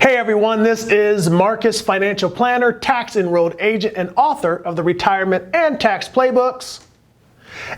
Hey everyone, this is Marcus, financial planner, tax enrolled agent, and author of the Retirement and Tax Playbooks.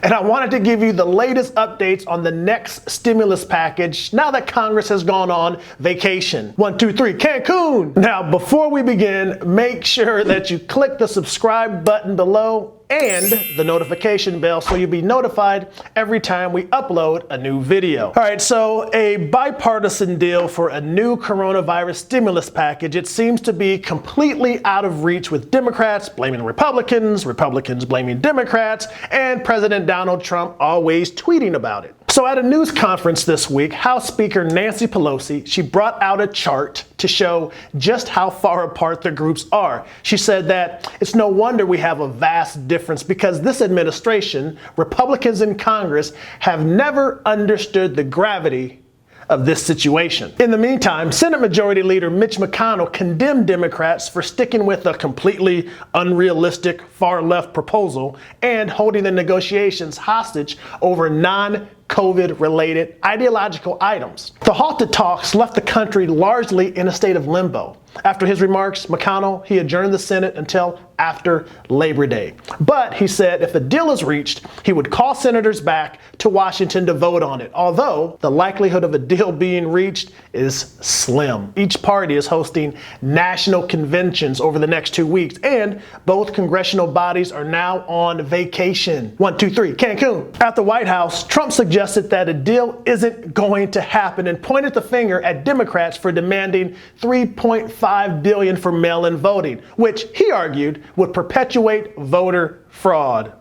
And I wanted to give you the latest updates on the next stimulus package now that Congress has gone on vacation. 1, 2, 3, Cancun! Now, before we begin, make sure that you click the subscribe button below and the notification bell so you'll be notified every time we upload a new video. All right, so a bipartisan deal for a new coronavirus stimulus package. It seems to be completely out of reach, with Democrats blaming Republicans, Republicans blaming Democrats, and President Donald Trump always tweeting about it. So at a news conference this week, House Speaker Nancy Pelosi, she brought out a chart to show just how far apart the groups are. She said that it's no wonder we have a vast difference because this administration, Republicans in Congress, have never understood the gravity of this situation. In the meantime, Senate Majority Leader Mitch McConnell condemned Democrats for sticking with a completely unrealistic far-left proposal and holding the negotiations hostage over non-COVID related ideological items. The halted talks left the country largely in a state of limbo. After his remarks, McConnell, he adjourned the Senate until after Labor Day. But he said if a deal is reached, he would call senators back to Washington to vote on it, although the likelihood of a deal being reached is slim. Each party is hosting national conventions over the next 2 weeks, and both congressional bodies are now on vacation. 1, 2, 3, Cancun. At the White House, Trump suggested that a deal isn't going to happen and pointed the finger at Democrats for demanding $3.5 billion for mail-in voting, which he argued would perpetuate voter fraud.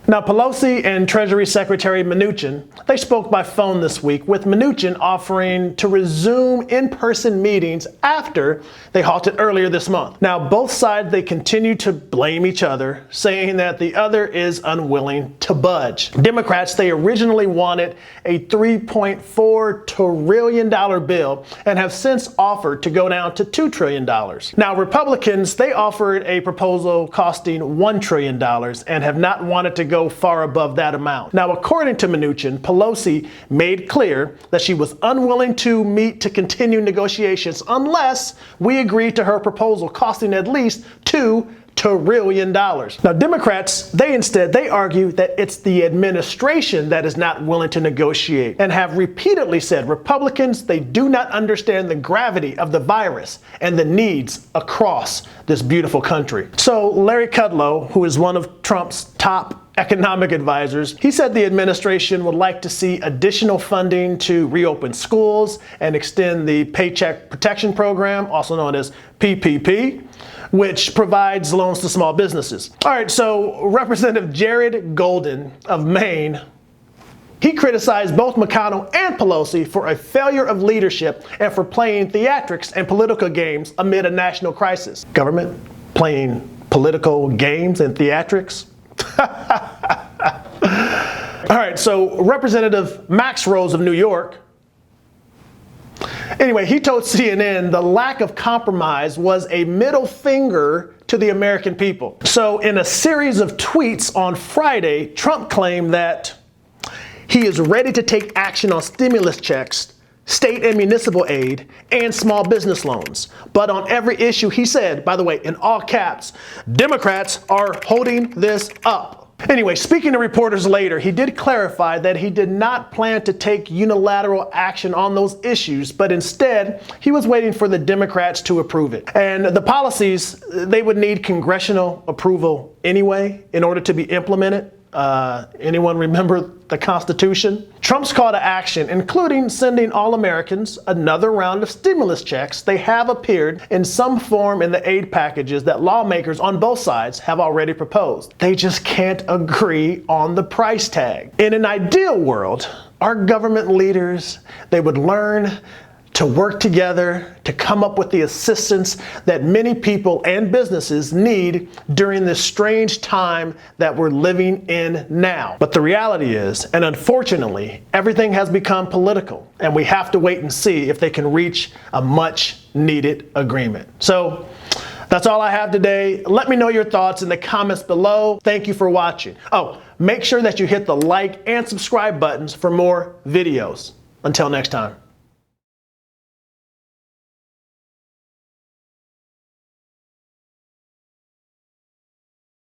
Now, Pelosi and Treasury Secretary Mnuchin, they spoke by phone this week, with Mnuchin offering to resume in-person meetings after they halted earlier this month. Now, both sides, they continue to blame each other, saying that the other is unwilling to budge. Democrats, they originally wanted a $3.4 trillion bill and have since offered to go down to $2 trillion. Now, Republicans, they offered a proposal costing $1 trillion and have not wanted to go far above that amount. Now, according to Mnuchin, Pelosi made clear that she was unwilling to meet to continue negotiations unless we agreed to her proposal costing at least $2 trillion. Now, Democrats, they argue that it's the administration that is not willing to negotiate and have repeatedly said Republicans, they do not understand the gravity of the virus and the needs across this beautiful country. So Larry Kudlow, who is one of Trump's top economic advisors, he said the administration would like to see additional funding to reopen schools and extend the Paycheck Protection Program, also known as PPP, which provides loans to small businesses. All right, so Representative Jared Golden of Maine, he criticized both McConnell and Pelosi for a failure of leadership and for playing theatrics and political games amid a national crisis. Government playing political games and theatrics? All right, so Representative Max Rose of New York, anyway, he told CNN the lack of compromise was a middle finger to the American people. So in a series of tweets on Friday, Trump claimed that he is ready to take action on stimulus checks, state and municipal aid, and small business loans. But on every issue, he said, by the way, in all caps, Democrats are holding this up. Anyway, speaking to reporters later, he did clarify that he did not plan to take unilateral action on those issues, but instead, he was waiting for the Democrats to approve it. And the policies, they would need congressional approval anyway in order to be implemented. Anyone remember the Constitution? Trump's call to action, including sending all Americans another round of stimulus checks, they have appeared in some form in the aid packages that lawmakers on both sides have already proposed. They just can't agree on the price tag. In an ideal world, our government leaders, they would learn to work together to come up with the assistance that many people and businesses need during this strange time that we're living in now. But the reality is, and unfortunately, everything has become political, and we have to wait and see if they can reach a much needed agreement. So that's all I have today. Let me know your thoughts in the comments below. Thank you for watching. Oh, make sure that you hit the like and subscribe buttons for more videos. Until next time.